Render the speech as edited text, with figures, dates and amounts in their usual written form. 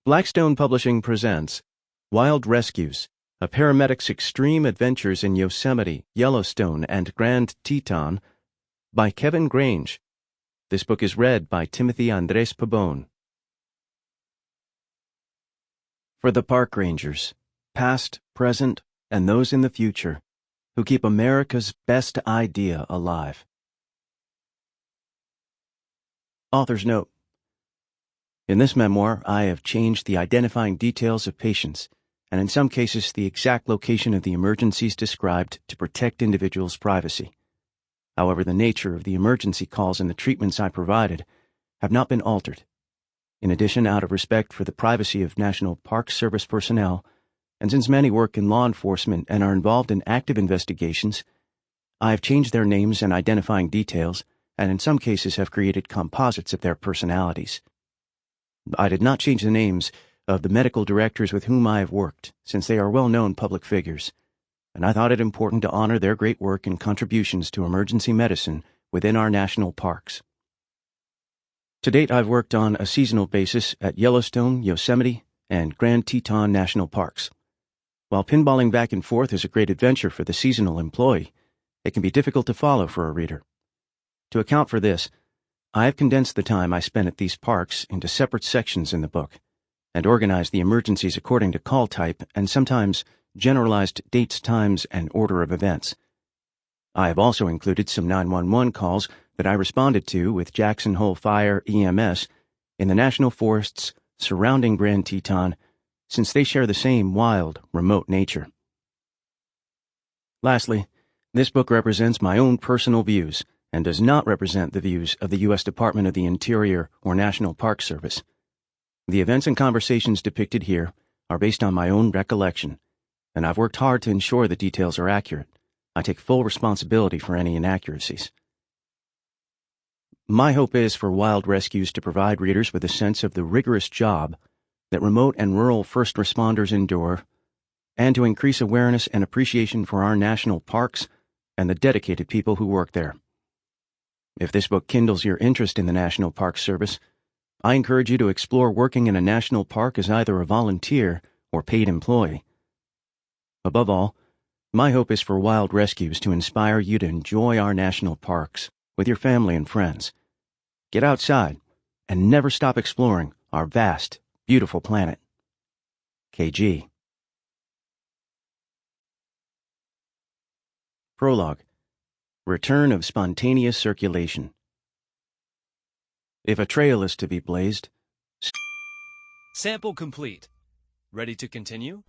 Blackstone Publishing presents Wild Rescues, a paramedic's extreme adventures in Yosemite, Yellowstone, and Grand Teton by Kevin Grange. This book is read by Timothy Andrés Pabon. For the park rangers, past, present, and those in the future, who keep America's best idea alive. Author's note. In this memoir, I have changed the identifying details of patients, and in some cases the exact location of the emergencies described to protect individuals' privacy. However, the nature of the emergency calls and the treatments I provided have not been altered. In addition, out of respect for the privacy of National Park Service personnel, and since many work in law enforcement and are involved in active investigations, I have changed their names and identifying details, and in some cases have created composites of their personalities. I did not change the names of the medical directors with whom I have worked, since they are well-known public figures, and I thought it important to honor their great work and contributions to emergency medicine within our national parks. To date, I've worked on a seasonal basis at Yellowstone, Yosemite, and Grand Teton National Parks. While pinballing back and forth is a great adventure for the seasonal employee, it can be difficult to follow for a reader. To account for this, I have condensed the time I spent at these parks into separate sections in the book, and organized the emergencies according to call type and sometimes generalized dates, times, and order of events. I have also included some 911 calls that I responded to with Jackson Hole Fire EMS in the national forests surrounding Grand Teton, since they share the same wild, remote nature. Lastly, this book represents my own personal views and does not represent the views of the U.S. Department of the Interior or National Park Service. The events and conversations depicted here are based on my own recollection, and I've worked hard to ensure the details are accurate. I take full responsibility for any inaccuracies. My hope is for Wild Rescues to provide readers with a sense of the rigorous job that remote and rural first responders endure, and to increase awareness and appreciation for our national parks and the dedicated people who work there. If this book kindles your interest in the National Park Service, I encourage you to explore working in a national park as either a volunteer or paid employee. Above all, my hope is for Wild Rescues to inspire you to enjoy our national parks with your family and friends. Get outside and never stop exploring our vast, beautiful planet. KG. Prologue. Return of spontaneous circulation. If a trail is to be blazed... Sample complete. Ready to continue?